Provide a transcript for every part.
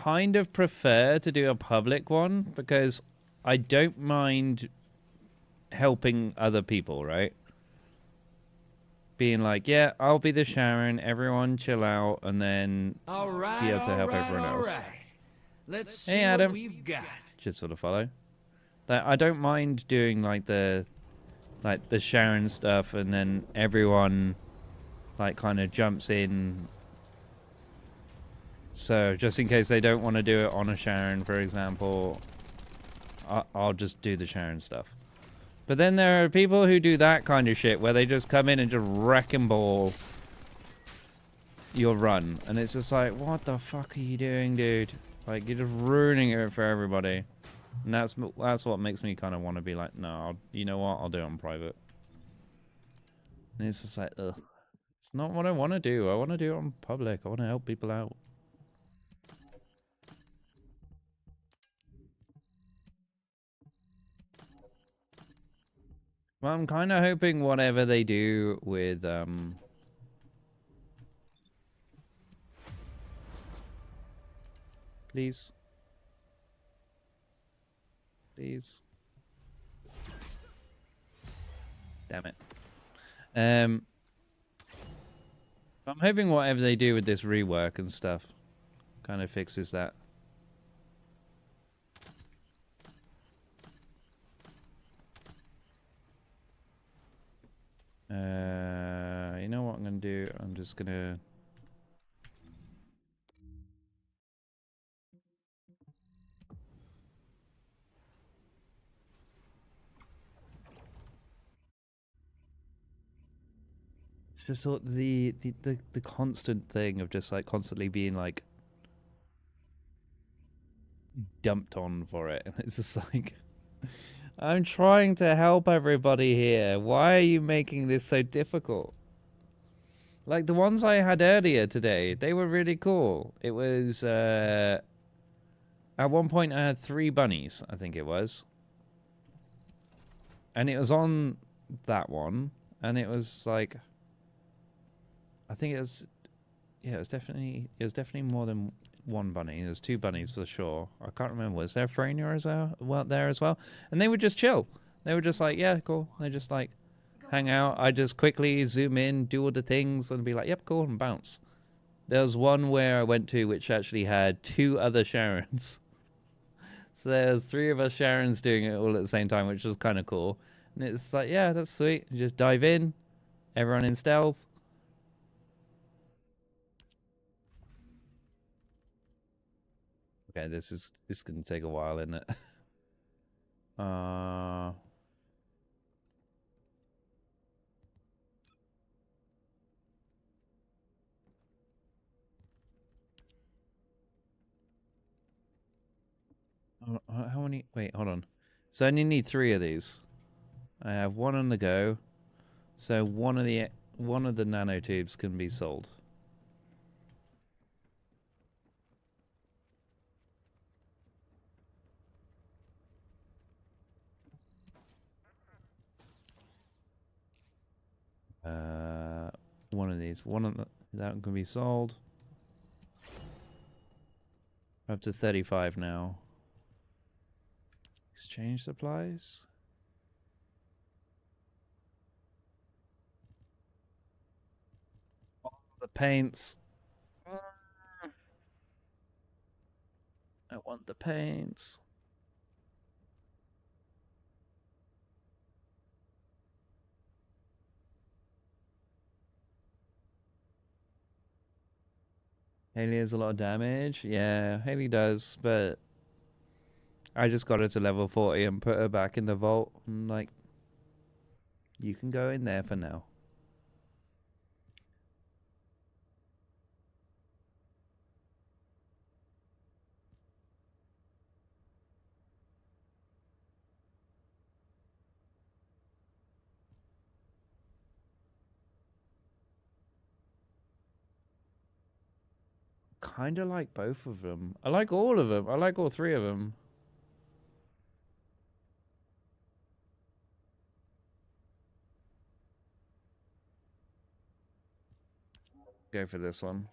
kind of prefer to do a public one because I don't mind helping other people, right? Being like, yeah, I'll be the Sharon, everyone chill out, and then be able to help everyone else. Let's see Hey, Adam. what we've got. Should sort of follow. Like, I don't mind doing like the Sharon stuff, and then everyone like kind of jumps in. So just in case they don't want to do it on a Sharon, for example, I'll just do the Sharon stuff. But then there are people who do that kind of shit where they just come in and just wreck and ball your run. And it's just like, what the fuck are you doing, dude? Like, you're just ruining it for everybody. And that's what makes me kind of want to be like, no, you know what? I'll do it on private. And it's just like, ugh. It's not what I want to do. I want to do it on public. I want to help people out. Well, I'm kind of hoping whatever they do with, Please. Please. Damn it. I'm hoping whatever they do with this rework and stuff kind of fixes that. You know what I'm going to do? I'm just going to... Just sort of the constant thing of just like constantly being like dumped on for it. And it's just like, I'm trying to help everybody here. Why are you making this so difficult? Like the ones I had earlier today, they were really cool. It was, at one point I had 3 bunnies, I think it was. And it was on that one. And it was like, I think it was, yeah, it was definitely more than 1 bunny. There's 2 bunnies for sure. I can't remember. Was there a Frania there as well? And they would just chill. They were just like, yeah, cool. They just like hang out. I just quickly zoom in, do all the things, and be like, yep, cool, and bounce. There was one where I went to which actually had 2 other Sharons. So there's 3 of us Sharons doing it all at the same time, which was kind of cool. And it's like, yeah, that's sweet. You just dive in, everyone in stealth. Okay, this is gonna take a while, isn't it? How many? Wait, hold on. So I only need 3 of these. I have 1 on the go. So one of the nanotubes can be sold. One of these. That one can be sold. We're up to 35 now. Exchange supplies. All the paints. I want the paints. Haley has a lot of damage. Yeah, Haley does, but I just got her to level 40 and put her back in the vault. I'm like, you can go in there for now. Kind of like both of them. I like all of them. I like all 3 of them. Go for this one.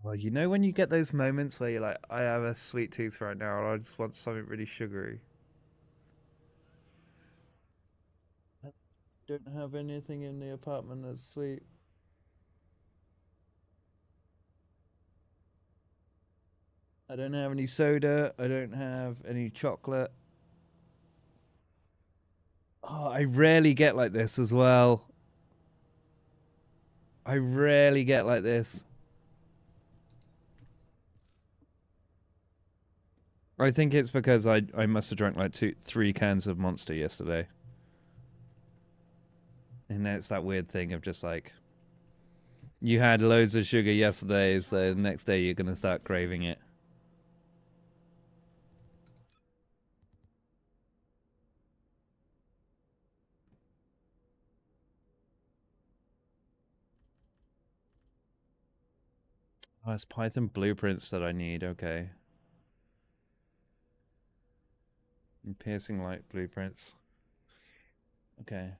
Well, you know when you get those moments where you're like, I have a sweet tooth right now, and I just want something really sugary. I don't have anything in the apartment that's sweet. I don't have any soda. I don't have any chocolate. Oh, I rarely get like this as well. I rarely get like this. I think it's because I must have drunk like 3 cans of Monster yesterday. And it's that weird thing of just like, you had loads of sugar yesterday, so the next day you're going to start craving it. Oh, it's Python blueprints that I need. Okay. And piercing light blueprints. Okay.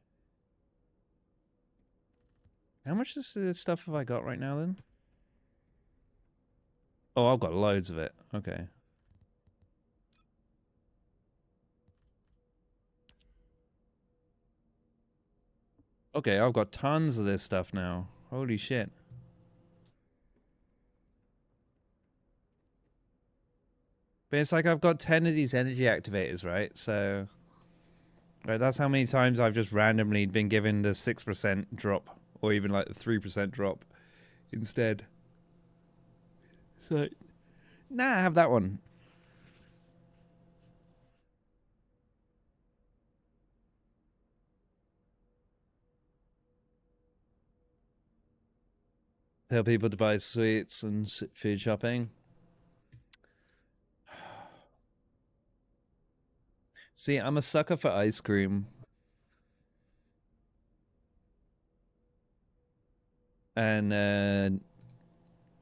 How much of this stuff have I got right now then? Oh, I've got loads of it. Okay. Okay, I've got tons of this stuff now. Holy shit. But it's like I've got 10 of these energy activators, right? So, right, that's how many times I've just randomly been given the 6% drop, or even like the 3% drop instead. So, nah, I have that one. Tell people to buy sweets and food shopping. See, I'm a sucker for ice cream. And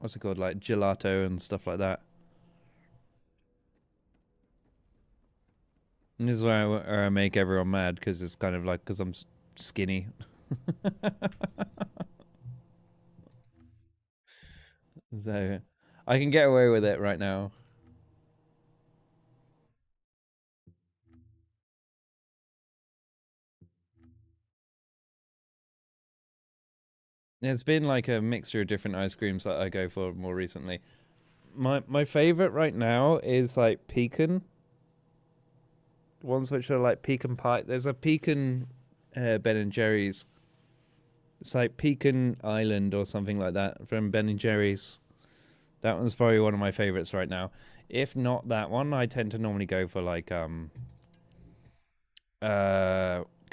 what's it called, like gelato and stuff like that. And this is where I make everyone mad because it's kind of like because I'm skinny. So I can get away with it right now. It's been like a mixture of different ice creams that I go for more recently. My favorite right now is like pecan. Ones which are like pecan pie. There's a pecan Ben and Jerry's. It's like Pecan Island or something like that from Ben and Jerry's. That one's probably one of my favorites right now. If not that one, I tend to normally go for like God,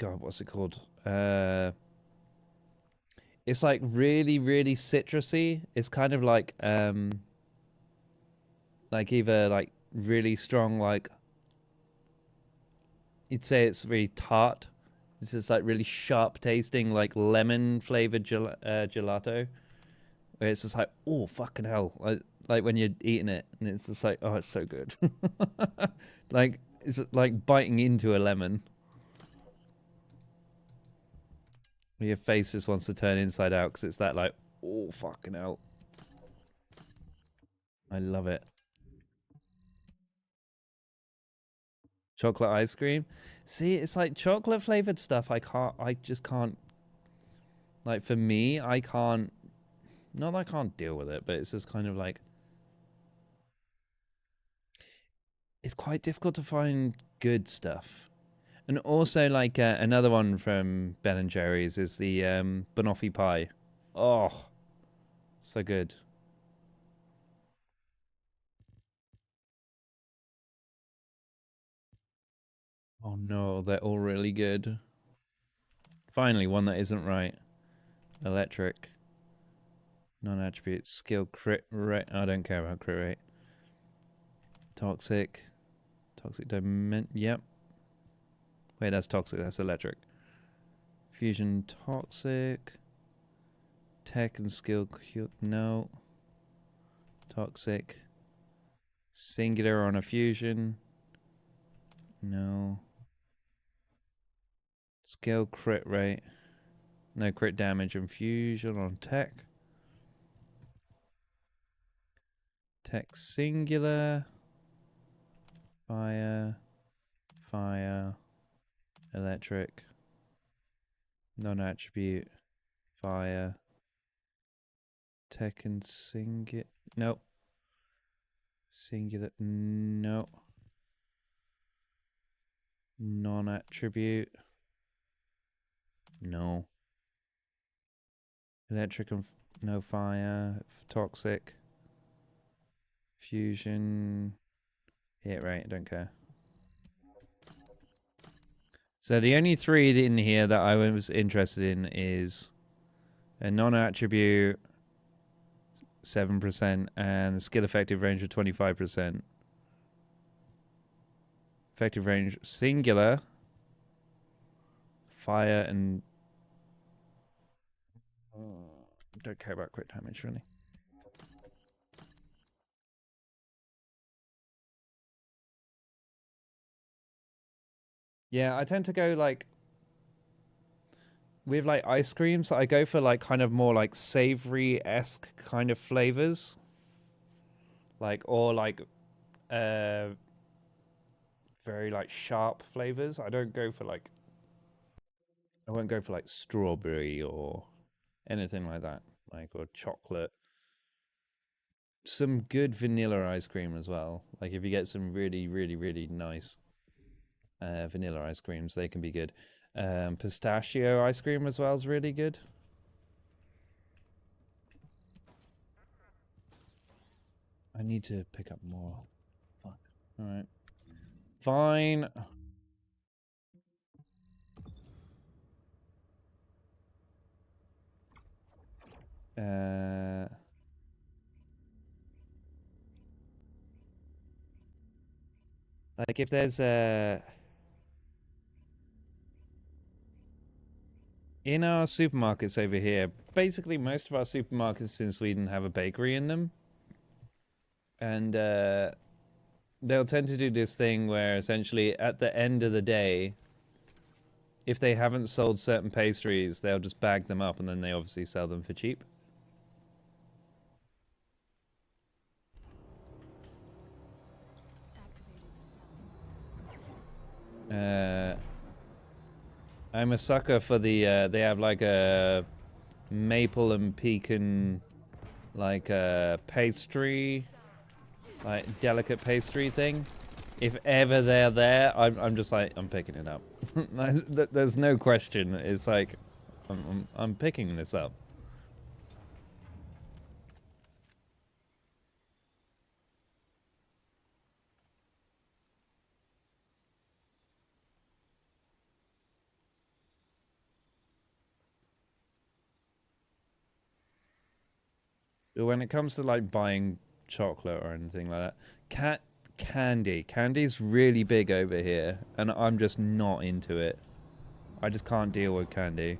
what's it called? It's like really, really citrusy. It's kind of like either like really strong, like you'd say it's really tart. This is like really sharp tasting, like lemon flavored gelato. Where it's just like, oh fucking hell, like when you're eating it, and it's just like, oh, it's so good. Like it's like biting into a lemon. Where your face just wants to turn inside out because it's that like, oh fucking hell. I love it. Chocolate ice cream. See, it's like chocolate flavored stuff. I just can't. Like for me, I can't. Not that I can't deal with it, but it's just kind of like it's quite difficult to find good stuff. And also, like another one from Ben and Jerry's is the banoffee pie. Oh, so good. Oh no, they're all really good. Finally, one that isn't right. Electric, non-attribute, skill, crit rate. I don't care about crit rate. Toxic, toxic dimension. Yep. Wait, that's toxic. That's electric. Fusion, toxic. Tech and skill. No. Toxic. Singular on a fusion. No. Skill crit rate. No crit damage and fusion on tech. Text singular. Fire. Fire. Electric. Non-attribute. Fire. Tech and singular. Nope. Singular. No. Non-attribute. No. Electric and no fire. Toxic. Fusion. Hit rate. I don't care. So the only three in here that I was interested in is a non-attribute 7% and skill effective range of 25%. Effective range singular, fire, and don't care about crit damage really. Yeah, I tend to go like with like ice creams. I go for like kind of more like savory-esque kind of flavors, like or like very like sharp flavors. I don't go for like I won't go for like strawberry or anything like that, like or chocolate. Some good vanilla ice cream as well. Like if you get some really, really, really nice vanilla ice creams, they can be good. Pistachio ice cream as well is really good. I need to pick up more. Fuck. All right. Fine. Like if there's a in our supermarkets over here, basically most of our supermarkets in Sweden have a bakery in them, and they'll tend to do this thing where essentially at the end of the day, if they haven't sold certain pastries, they'll just bag them up and then they obviously sell them for cheap. I'm a sucker for the, they have like a maple and pecan, like a pastry, like delicate pastry thing. If ever they're there, I'm just like, I'm picking it up. There's no question. It's like, I'm picking this up. But when it comes to like buying chocolate or anything like that, candy's really big over here, and I'm just not into it. I just can't deal with candy.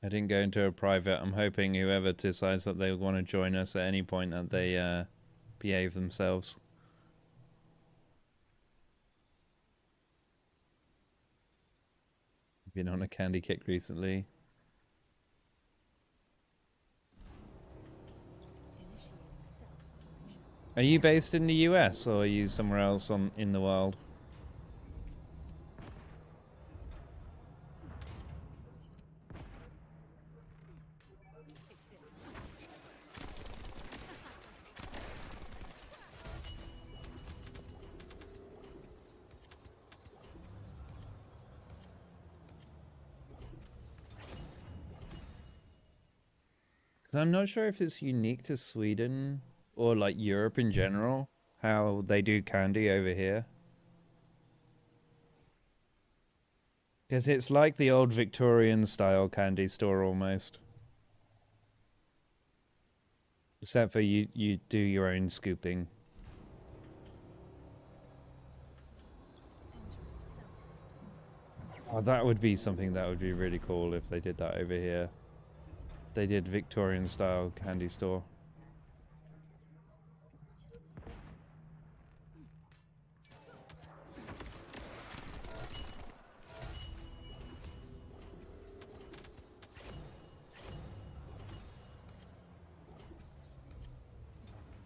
I didn't go into a private. I'm hoping whoever decides that they want to join us at any point that they behave themselves. Been on a candy kick recently. Are you based in the US or are you somewhere else in the world? Because I'm not sure if it's unique to Sweden or like Europe in general, how they do candy over here. Because it's like the old Victorian style candy store almost. Except for you do your own scooping. Oh, that would be something that would be really cool if they did that over here. They did Victorian style candy store.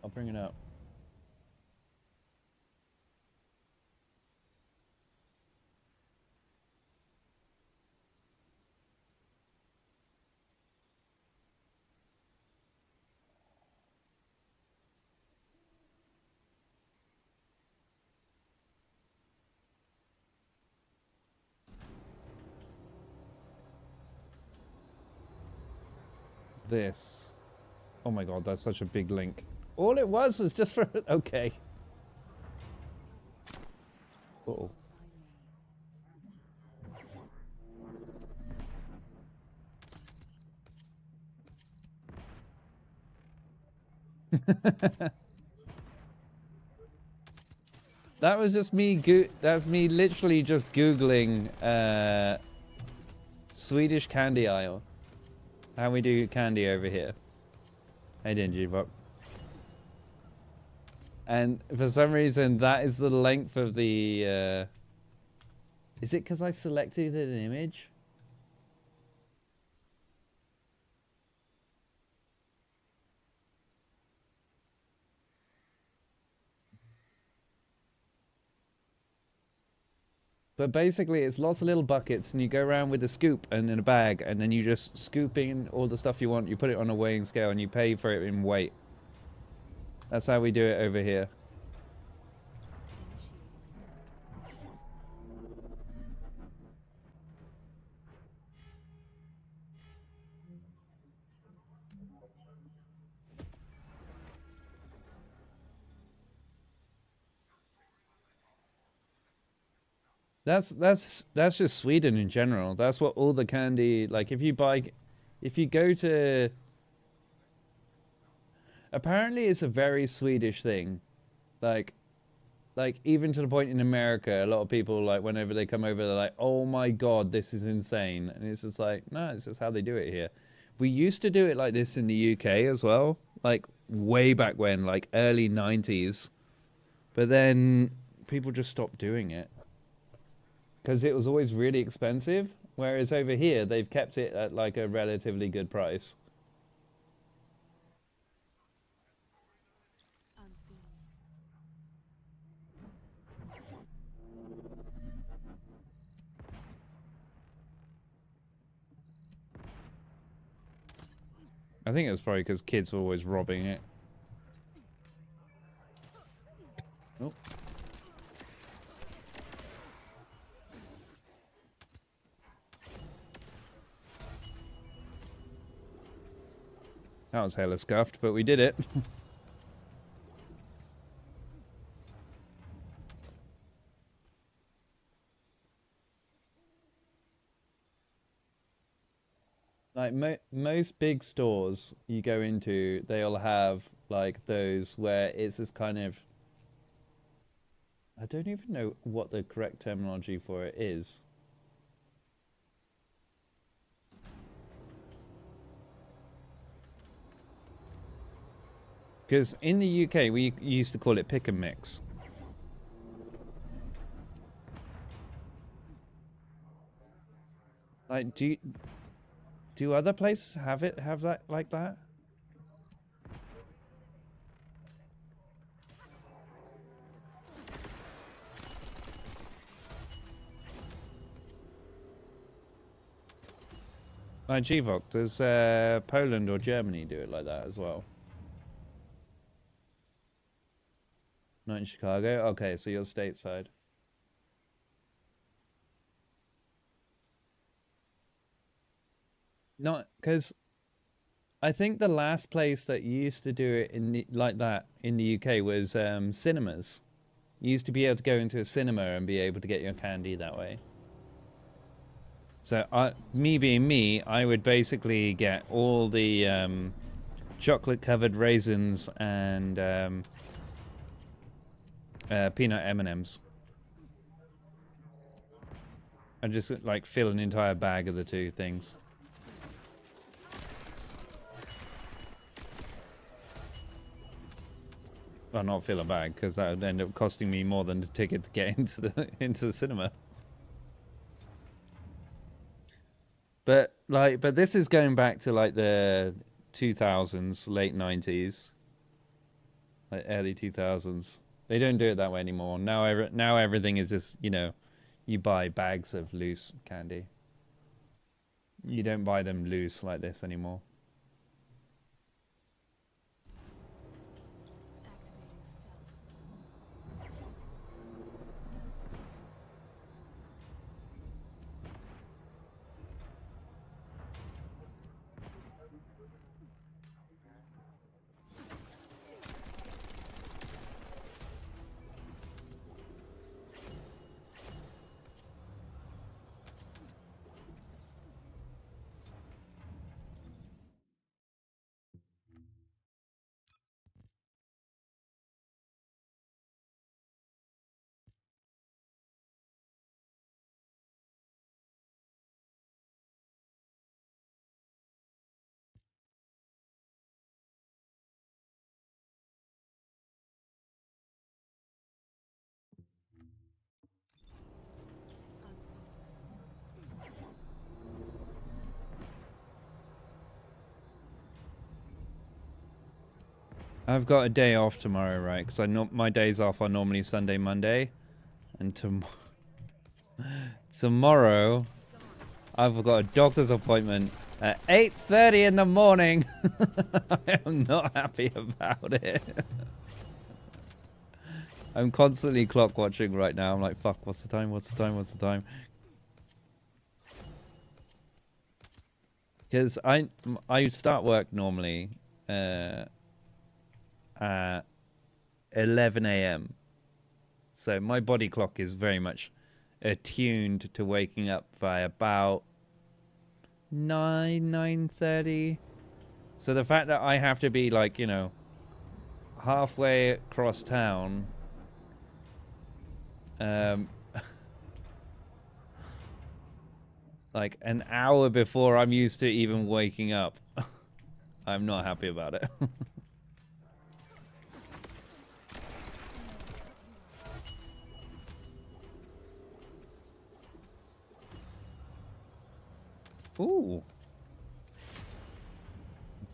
I'll bring it up. This. Oh my god, that's such a big link. All it was just for... Okay. Uh-oh. That was just me. That's me literally just googling Swedish candy aisle. How we do candy over here. Hey, Dingy-Buck. And for some reason, that is the length of the. Is it because I selected an image? But basically, it's lots of little buckets, and you go around with a scoop and in a bag, and then you just scoop in all the stuff you want. You put it on a weighing scale, and you pay for it in weight. That's how we do it over here. That's just Sweden in general. That's what all the candy, like if you go to, apparently it's a very Swedish thing, like even to the point in America, a lot of people, like whenever they come over, they're like, oh my god, this is insane. And it's just like, no, it's just how they do it here. We used to do it like this in the UK as well, like way back when, like early 90s, but then people just stopped doing it because it was always really expensive, whereas over here they've kept it at like a relatively good price. I think it was probably because kids were always robbing it. Oh. That was hella scuffed, but we did it. Like most big stores you go into, they'll have like those where it's this kind of, I don't even know what the correct terminology for it is. Because in the UK we used to call it pick and mix. Like do other places have that like that? Like Gvoc, does Poland or Germany do it like that as well? Not in Chicago? Okay, so you're stateside. Not because I think the last place that used to do it in like that in the UK was cinemas. You used to be able to go into a cinema and be able to get your candy that way. So me being me, I would basically get all the chocolate-covered raisins and peanut M&Ms. I just like fill an entire bag of the two things. Well, not fill a bag, because that would end up costing me more than the ticket to get into the cinema. But this is going back to like the 2000s, late 90s, like early 2000s. They don't do it that way anymore. Now everything is just, you know, you buy bags of loose candy. You don't buy them loose like this anymore. I've got a day off tomorrow, right? Because my days off are normally Sunday, Monday, and tomorrow I've got a doctor's appointment at 8:30 in the morning. I am not happy about it. I'm constantly clock watching right now. I'm like, fuck, what's the time? What's the time? What's the time? Because I start work normally at 11 a.m. So my body clock is very much attuned to waking up by about 9:30. So the fact that I have to be like, you know, halfway across town, like an hour before I'm used to even waking up, I'm not happy about it. Ooh.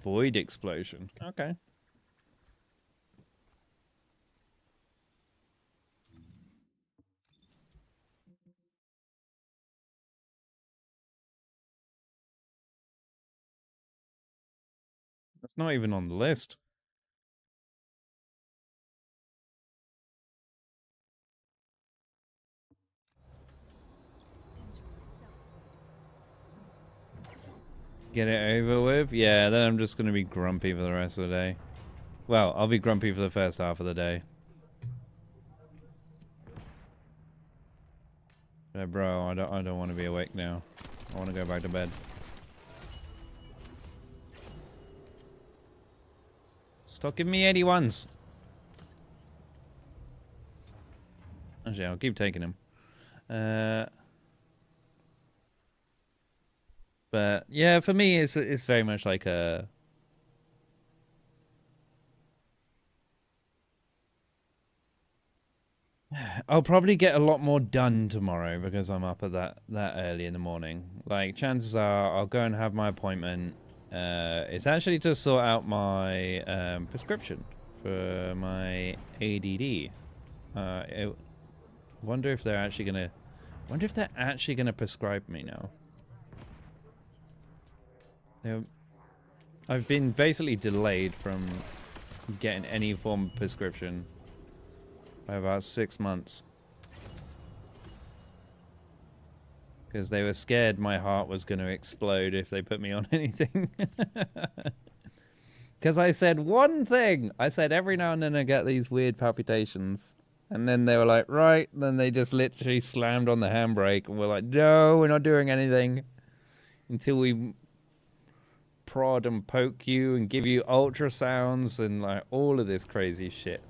Void explosion. Okay. That's not even on the list. Get it over with? Yeah, then I'm just going to be grumpy for the rest of the day. Well, I'll be grumpy for the first half of the day. Yeah, bro, I don't want to be awake now. I want to go back to bed. Stop giving me 81s. Actually, I'll keep taking them. But yeah, for me, it's very much like a. I'll probably get a lot more done tomorrow because I'm up at that early in the morning. Like, chances are I'll go and have my appointment. It's actually to sort out my prescription for my ADD. Wonder if they're actually gonna prescribe me now. I've been basically delayed from getting any form of prescription by about 6 months. Because they were scared my heart was going to explode if they put me on anything. Because I said one thing. I said every now and then I get these weird palpitations. And then they were like, right. Then they just literally slammed on the handbrake. And we're like, no, we're not doing anything. Until we prod and poke you and give you ultrasounds and like all of this crazy shit.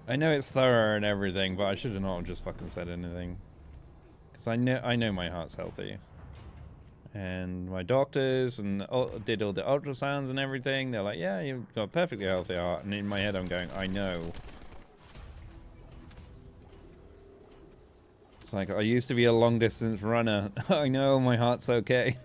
I know it's thorough and everything, but I should have not just fucking said anything. Because I know my heart's healthy. And my doctors and did all the ultrasounds and everything. They're like, yeah, you've got a perfectly healthy heart. And in my head I'm going, I know. It's like, I used to be a long distance runner. I know my heart's okay.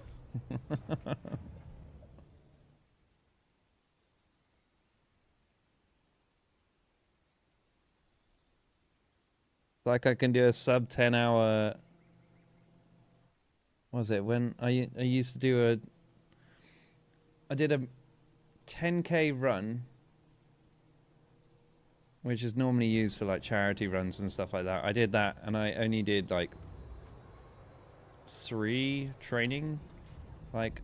Like I can do a sub 10 hour. What was it when I used to do I did a 10k run, which is normally used for like charity runs and stuff like that. I did that and I only did like 3 training like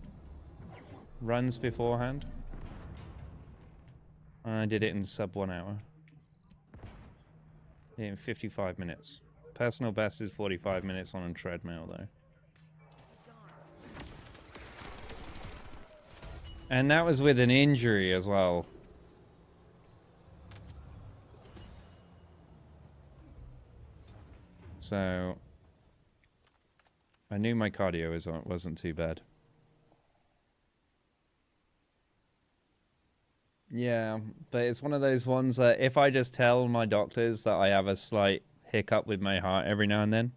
runs beforehand. And I did it in sub 1 hour. In 55 minutes. Personal best is 45 minutes on a treadmill though. And that was with an injury as well. So I knew my cardio wasn't too bad. Yeah, but it's one of those ones that if I just tell my doctors that I have a slight hiccup with my heart every now and then,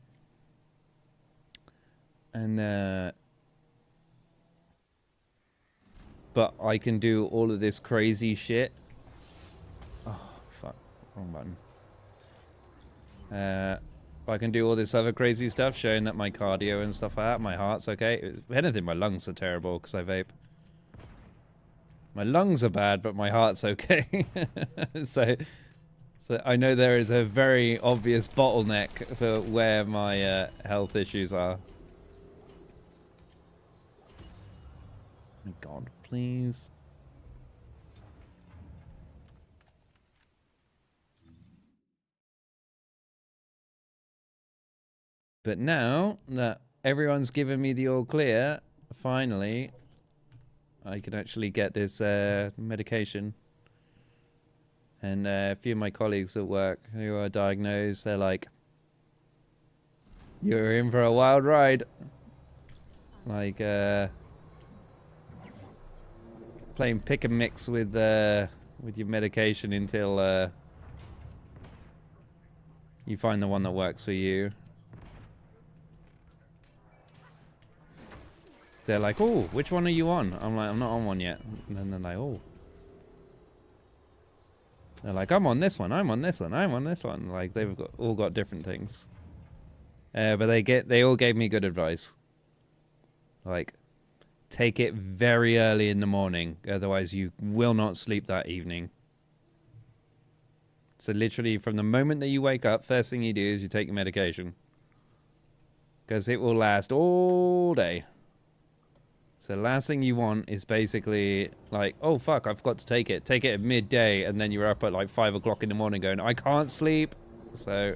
and but I can do all of this crazy shit. Oh, fuck. Wrong button. I can do all this other crazy stuff, showing that my cardio and stuff like that, my heart's okay. If anything, my lungs are terrible because I vape. My lungs are bad, but my heart's okay. so I know there is a very obvious bottleneck for where my health issues are. Oh my God, please. But now that everyone's given me the all clear, finally, I can actually get this medication. And a few of my colleagues at work who are diagnosed, they're like, you're in for a wild ride. Like, playing pick and mix with your medication until you find the one that works for you. They're like, oh, which one are you on? I'm like, I'm not on one yet. And then they're like, oh. They're like, I'm on this one, I'm on this one, I'm on this one. Like, they've all got different things. But they all gave me good advice. Like, take it very early in the morning, otherwise you will not sleep that evening. So literally from the moment that you wake up, first thing you do is you take your medication. Because it will last all day. So the last thing you want is basically like, oh fuck, I've got to take it. Take it at midday, and then you're up at like 5 o'clock in the morning going, I can't sleep. So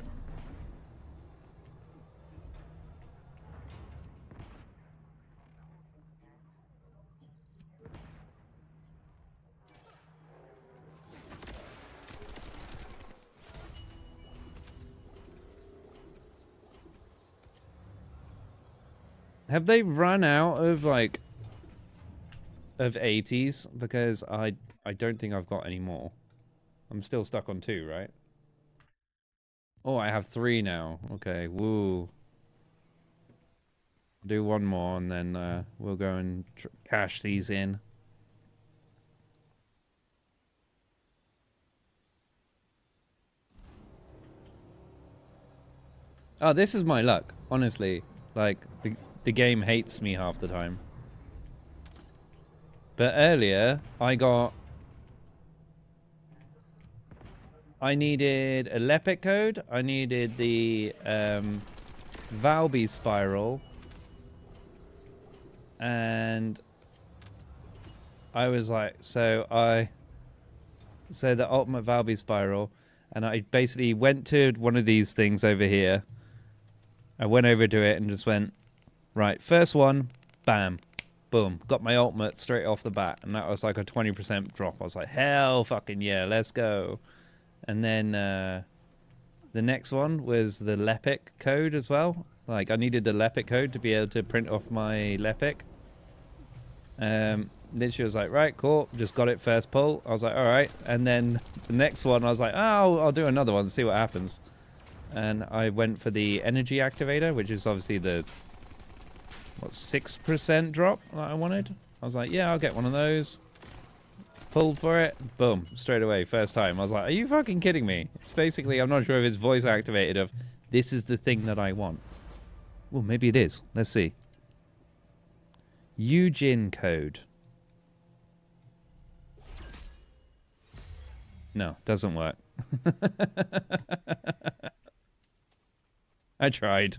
have they run out of like of 80s? Because I don't think I've got any more. I'm still stuck on 2, right? Oh, I have 3 now. Okay, woo. Do one more and then we'll go and cash these in. Oh, this is my luck, honestly. Like, the game hates me half the time. But earlier, I needed a Lepet code, I needed the Valby spiral, and I was like, so the ultimate Valby spiral, and I basically went to one of these things over here. I went over to it and just went, right, first one, bam, boom, got my ultimate straight off the bat, and that was like a 20% drop. I was like, hell fucking yeah, let's go. And then the next one was the Lepic code as well. Like, I needed the Lepic code to be able to print off my Lepic. Literally was like, right, cool, just got it first pull. I was like, all right. And then the next one, I was like, oh, I'll do another one, see what happens. And I went for the energy activator, which is obviously the, what, 6% drop that I wanted. I was like, yeah, I'll get one of those. Pulled for it, boom, straight away, first time. I was like, are you fucking kidding me? It's basically, I'm not sure if it's voice activated of, this is the thing that I want. Well, maybe it is. Let's see. Eugene code. No, doesn't work. I tried.